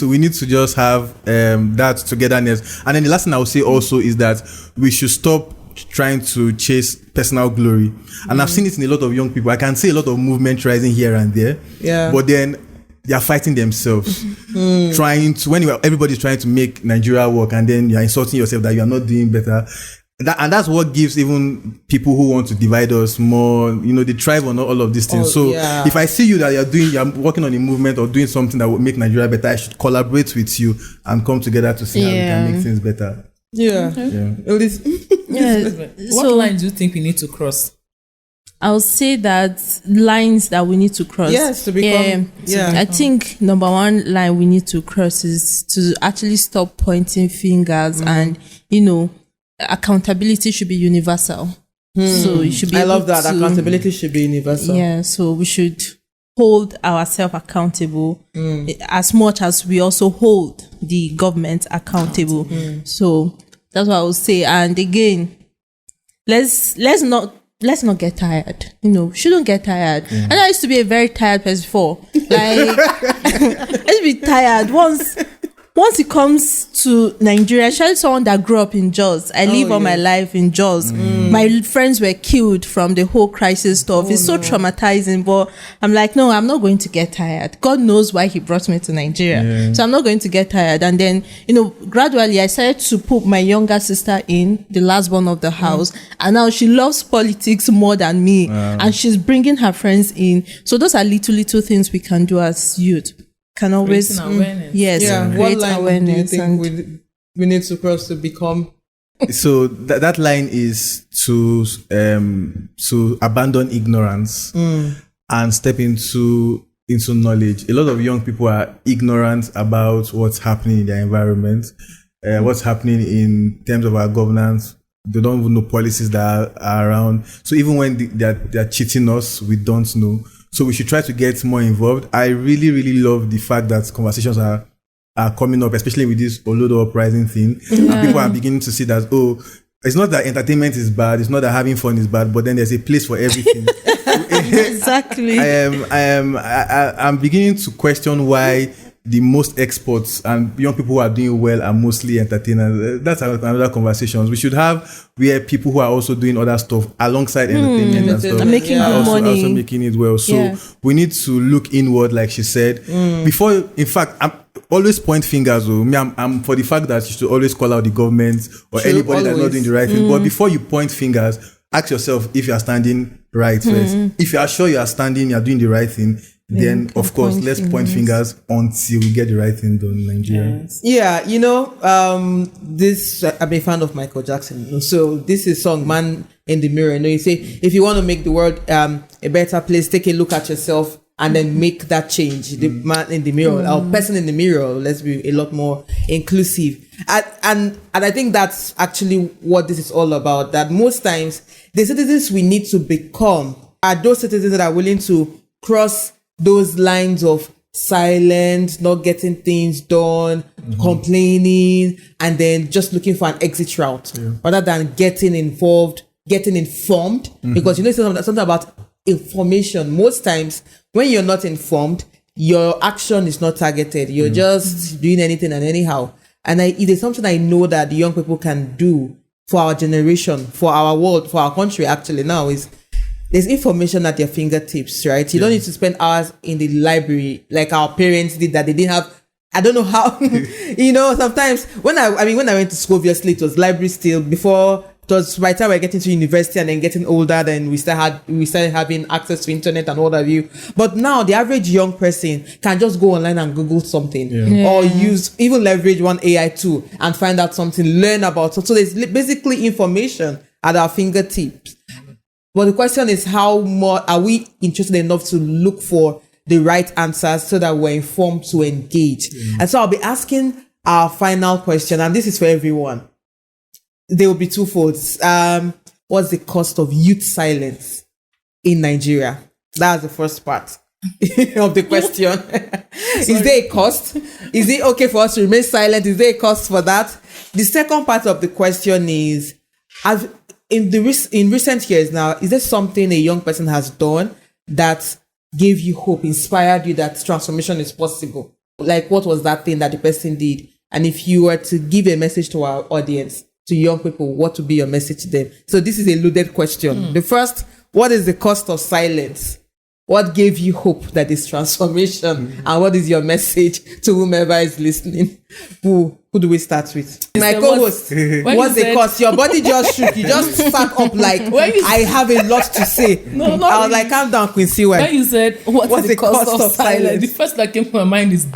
we need to just have that togetherness. And then the last thing I would say also is that we should stop trying to chase personal glory. And I've seen it in a lot of young people. I can see a lot of movement rising here and there. Yeah. But then they are fighting themselves. Everybody's trying to make Nigeria work, and then you're insulting yourself that you are not doing better. And that's what gives even people who want to divide us more, they thrive on all of these things. If I see you that you're working on a movement or doing something that will make Nigeria better, I should collaborate with you and come together to see how we can make things better. What lines do you think we need to cross? I'll say that lines that we need to cross. Yes, to become. I think number one line we need to cross is to actually stop pointing fingers, and accountability should be universal. So it should be. I love that accountability should be universal. Yeah, so we should hold ourselves accountable as much as we also hold the government accountable. So that's what I would say. And again, let's not get tired. Shouldn't get tired. And I used to be a very tired person before. Like I used to be tired once it comes to Nigeria, especially someone that grew up in Jos. I live all my life in Jos. My friends were killed from the whole crisis stuff. It's so traumatizing, but I'm like, no, I'm not going to get tired. God knows why he brought me to Nigeria. So I'm not going to get tired. And then, gradually I started to put my younger sister in, the last one of the house. And now she loves politics more than me. And she's bringing her friends in. So those are little things we can do as youth. Can always awareness. What line do you think we need to cross to become? So that line is to abandon ignorance and step into knowledge. A lot of young people are ignorant about what's happening in their environment, what's happening in terms of our governance. They don't even know policies that are around. So even when they're cheating us, we don't know. So we should try to get more involved. I really, really love the fact that conversations are coming up, especially with this Olodo uprising thing. And people are beginning to see that, it's not that entertainment is bad, it's not that having fun is bad, but then there's a place for everything. Exactly. I'm beginning to question why the most experts and young people who are doing well are mostly entertainers. That's another conversation. We should have where people who are also doing other stuff alongside entertainment and stuff and making good money, also making it well. So we need to look inward, like she said. Before, in fact, I'm always point fingers. I'm for the fact that you should always call out the government or anybody that's not doing the right thing. But before you point fingers, ask yourself if you are standing right first. If you are sure you are doing the right thing, then of course let's point fingers until we get the right thing done in Nigeria. I'm a fan of Michael Jackson. So this is song "Man in the Mirror." You say if you want to make the world a better place, take a look at yourself and then make that change. The man in the mirror, or person in the mirror. Let's be a lot more inclusive. And I think that's actually what this is all about. That most times the citizens we need to become are those citizens that are willing to cross those lines of silence, not getting things done, complaining, and then just looking for an exit route rather than getting involved, getting informed. Because you know something about information. Most times when you're not informed, your action is not targeted. You're just doing anything and anyhow. And it is something I know that the young people can do for our generation, for our world, for our country actually now is there's information at your fingertips, right? You don't need to spend hours in the library like our parents did that they didn't have. I don't know how, you know, sometimes when I went to school, obviously it was library still before. It was by the time we're getting to university and then getting older, then we started having access to internet and what have you. But now the average young person can just go online and Google something or even leverage one AI tool and find out something, learn about it. So there's basically information at our fingertips. But the question is, how more are we interested enough to look for the right answers so that we're informed to engage? And so I'll be asking our final question, and this is for everyone. There will be twofold. What's the cost of youth silence in Nigeria? That's the first part of the question. Is there a cost? Is it okay for us to remain silent? Is there a cost for that? The second part of the question is, in recent years now, is there something a young person has done that gave you hope, inspired you that transformation is possible? Like, what was that thing that the person did? And if you were to give a message to our audience, to young people, what would be your message to them? So this is a loaded question. The first, what is the cost of silence? What gave you hope that is transformation? And what is your message to whomever is listening? Who do we start with? My co-host, what's the cost? Your body just shook. You just sat up like, I have a lot to say. No, I was really. like, calm down, Quincy. When you said, what's the cost of silence? The first that came to my mind is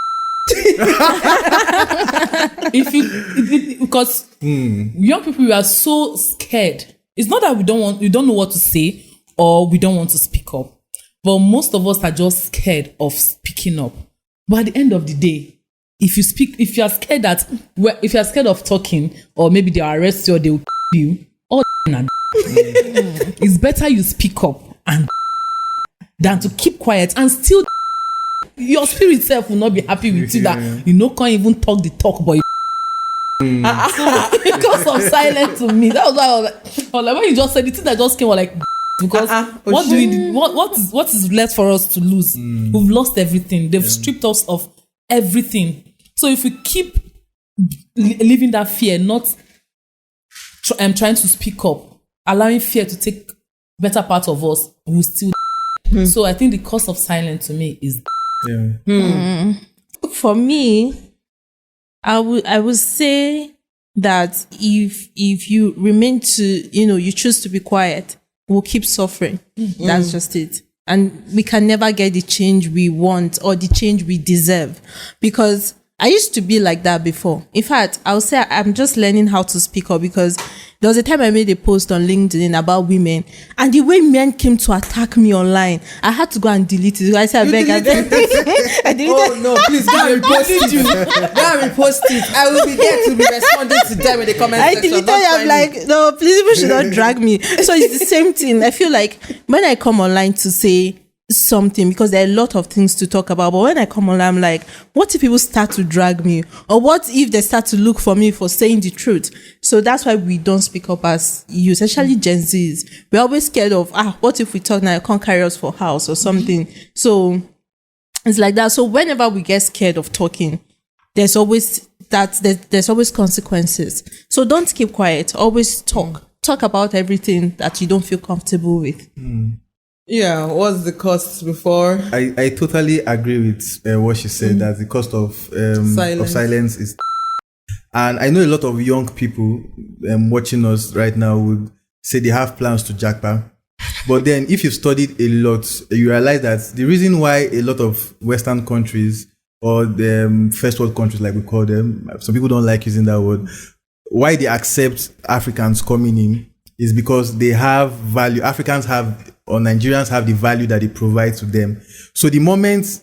because young people, we are so scared. It's not that we don't know what to say or we don't want to speak up, but most of us are just scared of speaking up. But at the end of the day, if you are scared of talking, or maybe they'll arrest you or they'll you, all it's better you speak up and than to keep quiet and still your spirit self will not be happy with you that can't even talk the talk, but because of silence to me. That was why I was like when you just said the thing that just came was like because what is left for us to lose? We've lost everything. They've stripped us of everything. So if we keep living that fear, not trying to speak up, allowing fear to take better part of us, we'll still. So I think the cost of silence to me is. For me, I would say that if you remain to, you choose to be quiet, we'll keep suffering. That's just it. And we can never get the change we want or the change we deserve. Because I used to be like that before. In fact, I would say I'm just learning how to speak up, because there was a time I made a post on LinkedIn about women, and the way men came to attack me online, I had to go and delete it. I said, I beg. I deleted. Oh no, please go and repost it. Go and repost it. I will be there to be responding to them in the comment section. I deleted it. I'm like, no, please, people should not drag me. So it's the same thing. I feel like when I come online to say something, because there are a lot of things to talk about, but when I come online, I'm like, what if people start to drag me, or what if they start to look for me for saying the truth? So that's why we don't speak up as youth, especially Gen Zs. We're always scared of what if we talk now, I can't carry us for house or something. So it's like that. So whenever we get scared of talking, there's always consequences. So don't keep quiet, always talk about everything that you don't feel comfortable with. Yeah, what's the cost before? I totally agree with what she said, that the cost of silence is. And I know a lot of young people watching us right now would say they have plans to jackpot. But then if you've studied a lot, you realize that the reason why a lot of Western countries, or the first world countries like we call them, some people don't like using that word, why they accept Africans coming in is because they have value. Africans have or Nigerians have the value that they provide to them. So the moment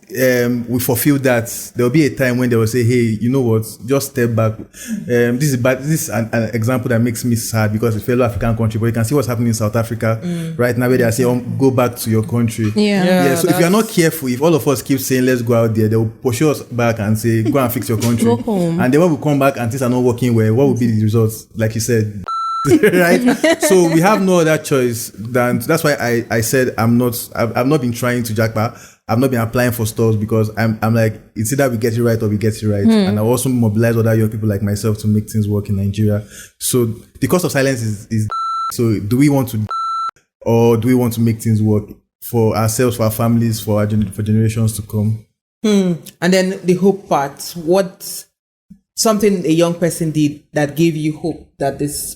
we fulfill that, there will be a time when they will say, hey, you know what, just step back. This is an example that makes me sad because it's a fellow African country, but you can see what's happening in South Africa right now where they are saying, go back to your country. So if you're not careful, if all of us keep saying, let's go out there, they will push us back and say, go and fix your country. Go home. And then when we come back and things are not working well, what will be the results? Like you said, right? So we have no other choice than, that's why I said I've not been trying to jackpot. I've not been applying for stores because I'm like, it's either we get it right or we get it right. And I also mobilize other young people like myself to make things work in Nigeria. So the cost of silence is so do we want to, or do we want to make things work for ourselves, for our families, for generations to come? And then the hope part, what something a young person did that gave you hope that this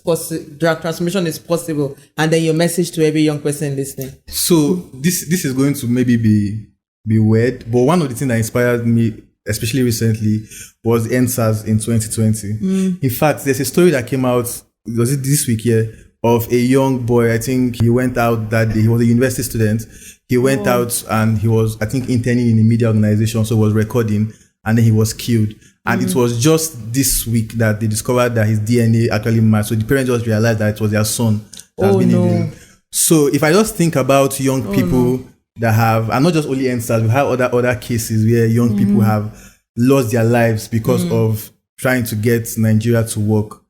drug transformation is possible, and then your message to every young person listening. So this is going to maybe be weird, but one of the things that inspired me, especially recently, was EndSARS in 2020. In fact, there's a story that came out, was it this week here, of a young boy. I think he went out that day. He was a university student. He went out and he was, I think, interning in a media organization, so he was recording, and then he was killed. And it was just this week that they discovered that his DNA actually matched. So the parents just realized that it was their son that's been in the. So if I just think about young people that have, and not just only EndSARS, we have other cases where young people have lost their lives because of trying to get Nigeria to work.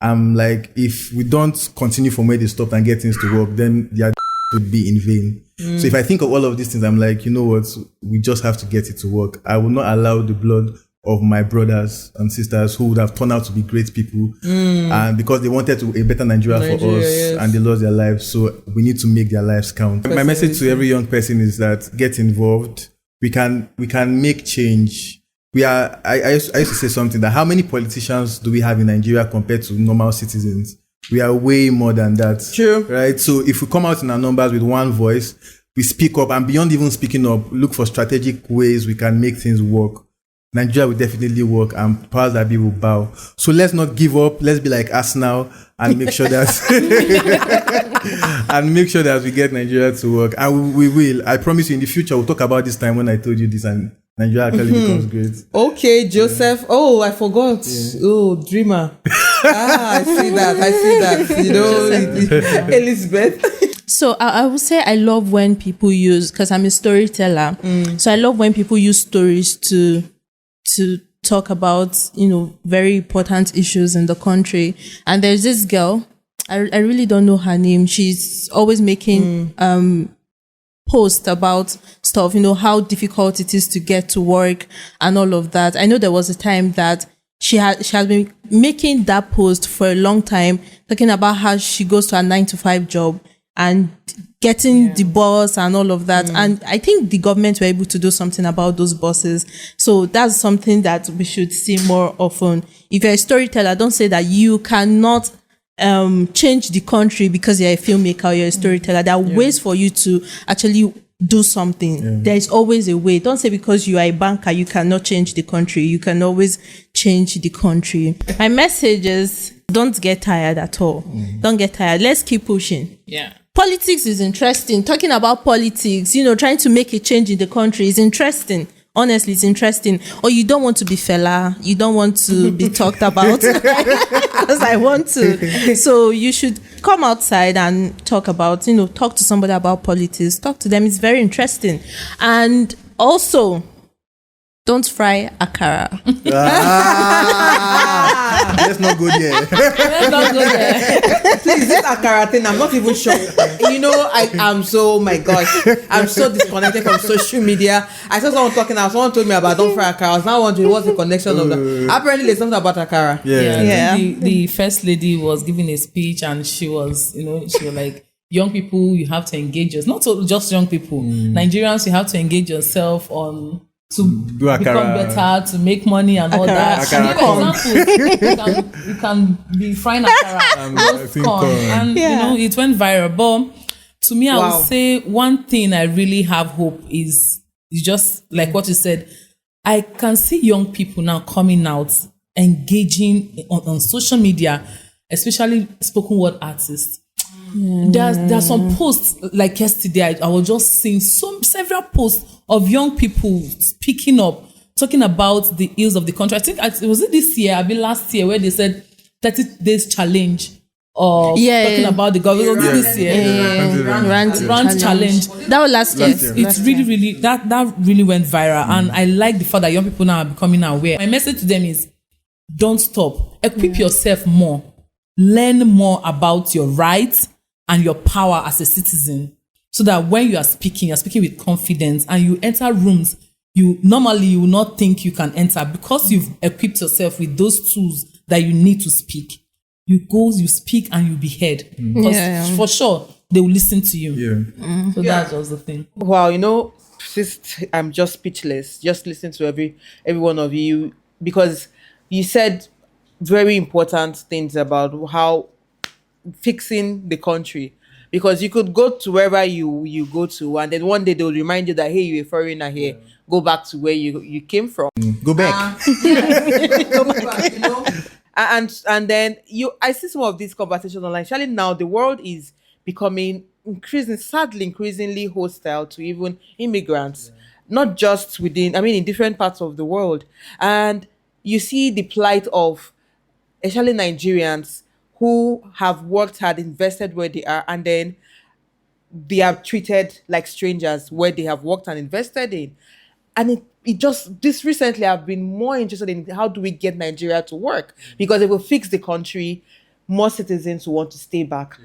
I'm like, if we don't continue from where they stopped and get things to work, then their would be in vain. So if I think of all of these things, I'm like, you know what, we just have to get it to work. I will not allow the blood of my brothers and sisters who would have turned out to be great people, and because they wanted a better Nigeria for us, and they lost their lives. So we need to make their lives count. My message to every young person is that get involved. We can make change. I used to say something, that how many politicians do we have in Nigeria compared to normal citizens? We are way more than that. True. Right? So if we come out in our numbers with one voice, we speak up, and beyond even speaking up, look for strategic ways we can make things work. Nigeria will definitely work, and powers that be will bow. So let's not give up. Let's be like Arsenal and make sure that we get Nigeria to work. And we will. I promise you, in the future, we'll talk about this time when I told you this and Nigeria actually becomes great. Okay, Joseph. Yeah. Oh, I forgot. Yeah. Oh, dreamer. I see that. You know, Elizabeth. So I would say I love when people use, because I'm a storyteller. So I love when people use stories to talk about, you know, very important issues in the country. And there's this girl, I really don't know her name. She's always making posts about stuff, you know, how difficult it is to get to work and all of that. I know there was a time that she has been making that post for a long time, talking about how she goes to a 9-to-5 job and getting the bus and all of that. And I think the government were able to do something about those buses. So that's something that we should see more often. If you're a storyteller, don't say that you cannot change the country because you're a filmmaker or you're a storyteller. There are ways for you to actually do something. There is always a way. Don't say because you are a banker, you cannot change the country. You can always change the country. My message is, don't get tired at all. Don't get tired. Let's keep pushing. Yeah. Politics is interesting. Talking about politics, you know, trying to make a change in the country is interesting. Honestly, it's interesting. Or you don't want to be fella. You don't want to be talked about. As I want to. So you should come outside and talk about, you know, talk to somebody about politics. Talk to them. It's very interesting. And also, don't fry akara. Let's not go there. Please, this akara thing, I'm not even sure. You know, I'm so, my gosh, I'm so disconnected from social media. I saw someone talking now. Someone told me about don't fry akara. I was now wondering what's the connection of that. Apparently, there's something about akara. Yeah. The first lady was giving a speech, and she was like, young people, you have to engage us. Not just young people. Nigerians, you have to engage yourself on to become better, to make money and all that. Examples. You can be frying akara, corn, and you know, it went viral. But to me, I would say one thing I really have hope is just like what you said. I can see young people now coming out, engaging on social media, especially spoken word artists. There's some posts like yesterday. I was just seeing several posts of young people speaking up, talking about the ills of the country. I think it was this year, I mean last year, where they said 30 days challenge. Or talking about the government this year. Rant challenge. That was last year. It's really that really went viral, and I like the fact that young people now are becoming aware. My message to them is, don't stop. Equip yourself more. Learn more about your rights and your power as a citizen, so that when you're speaking with confidence, and you enter rooms you will not think you can enter, because you've equipped yourself with those tools that you need to speak. You speak, and you'll be heard. Because for sure, they will listen to you. So that's just the thing. Wow, I'm just speechless. Just listen to every one of you, because you said very important things about how fixing the country. Because you could go to wherever you go to, and then one day they'll remind you that, hey, you're a foreigner here. Go back to where you came from. Go back. Go back, And then I see some of these conversations online. Actually, now the world is becoming increasingly hostile to even immigrants, not just in different parts of the world. And you see the plight of especially Nigerians who have worked hard, invested where they are, and then they are treated like strangers where they have worked and invested in. And this recently I've been more interested in how do we get Nigeria to work, because if we fix the country, more citizens will want to stay back.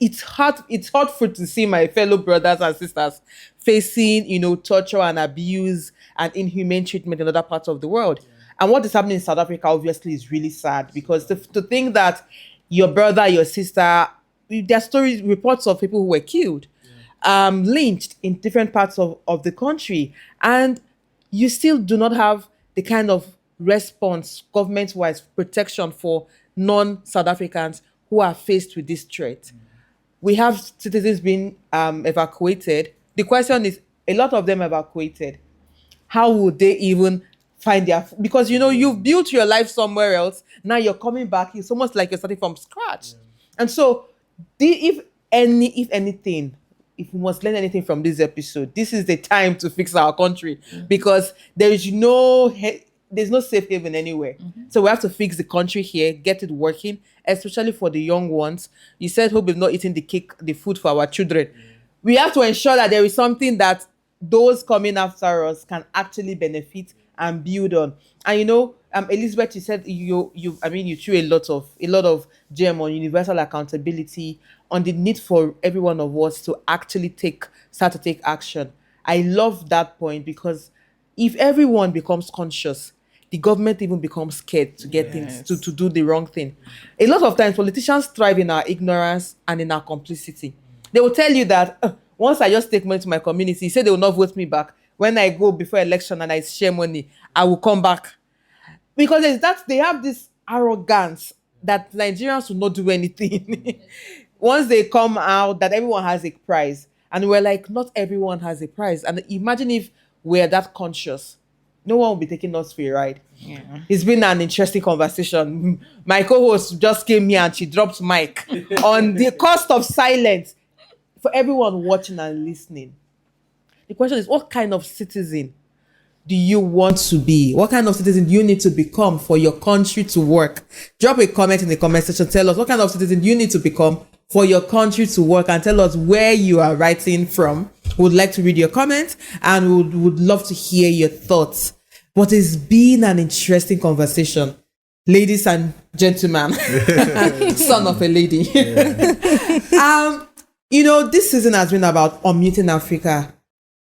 It's hurtful to see my fellow brothers and sisters facing, torture and abuse and inhumane treatment in other parts of the world. And what is happening in South Africa obviously is really sad, because to think that your brother, your sister, there are reports of people who were killed, lynched in different parts of the country, and you still do not have the kind of response, government-wise protection for non-South Africans who are faced with this threat. We have citizens being evacuated. The question is, a lot of them evacuated. How would they even find because you've built your life somewhere else. Now you're coming back. It's almost like you're starting from scratch. And so if anything, if we must learn anything from this episode, this is the time to fix our country, because there's no safe haven anywhere. So we have to fix the country here, get it working, especially for the young ones. You said hope we've not eaten the food for our children. We have to ensure that there is something that those coming after us can actually benefit and build on. And Elizabeth, you said you threw a lot of gem on universal accountability, on the need for every one of us to actually start to take action. I love that point, because if everyone becomes conscious, the government even becomes scared to get things to do the wrong thing. A lot of times politicians thrive in our ignorance and in our complicity. They will tell you that once I just take money to my community, say they will not vote me back. When I go before election and I share money, I will come back. Because they have this arrogance that Nigerians will not do anything. Once they come out, that everyone has a prize. And we're like, not everyone has a prize. And imagine if we're that conscious. No one will be taking us for a ride. Yeah. It's been an interesting conversation. My co-host just came here and she dropped mic on the cost of silence. For everyone watching and listening, the question is, what kind of citizen do you want to be? What kind of citizen do you need to become for your country to work? Drop a comment in the comment section. Tell us what kind of citizen do you need to become for your country to work, and tell us where you are writing from. We would like to read your comments, and we would love to hear your thoughts. But it's been an interesting conversation. Ladies and gentlemen, son of a lady. This season has been about unmuting Africa.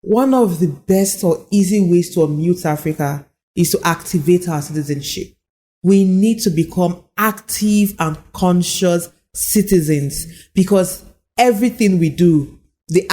One of the best or easy ways to unmute Africa is to activate our citizenship. We need to become active and conscious citizens, because everything we do, the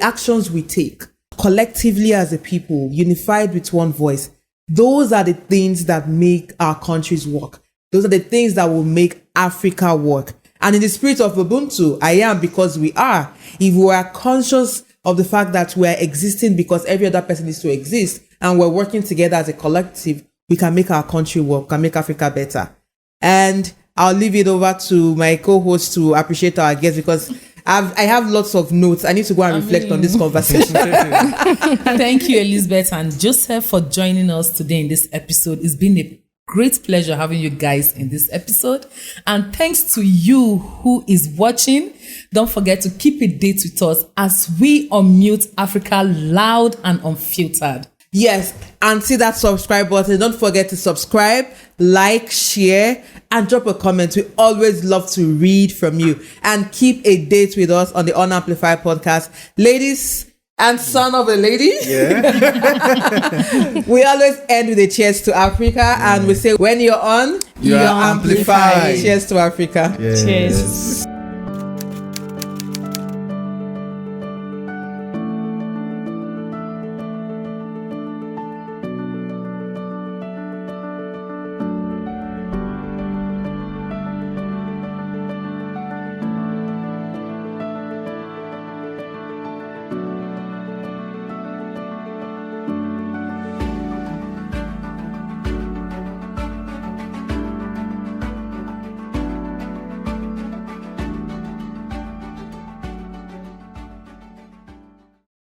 actions we take collectively as a people, unified with one voice, those are the things that make our countries work. Those are the things that will make Africa work. And in the spirit of Ubuntu, I am because we are. If we are conscious of the fact that we are existing because every other person needs to exist, and we're working together as a collective, we can make our country work, can make Africa better. And I'll leave it over to my co-host to appreciate our guests, because I have lots of notes. I need to go and reflect on this conversation. Thank you, Elizabeth and Joseph, for joining us today in this episode. It's been a great pleasure having you guys in this episode. And thanks to you who is watching. Don't forget to keep a date with us as we unmute Africa loud and unfiltered. Yes, and see that subscribe button. Don't forget to subscribe, like, share, and drop a comment. We always love to read from you. And keep a date with us on the Unamplified podcast. Ladies and son of a lady. Yeah. We always end with a cheers to Africa. And we say, when you're on, you're amplified. Cheers to Africa. Yes. Cheers.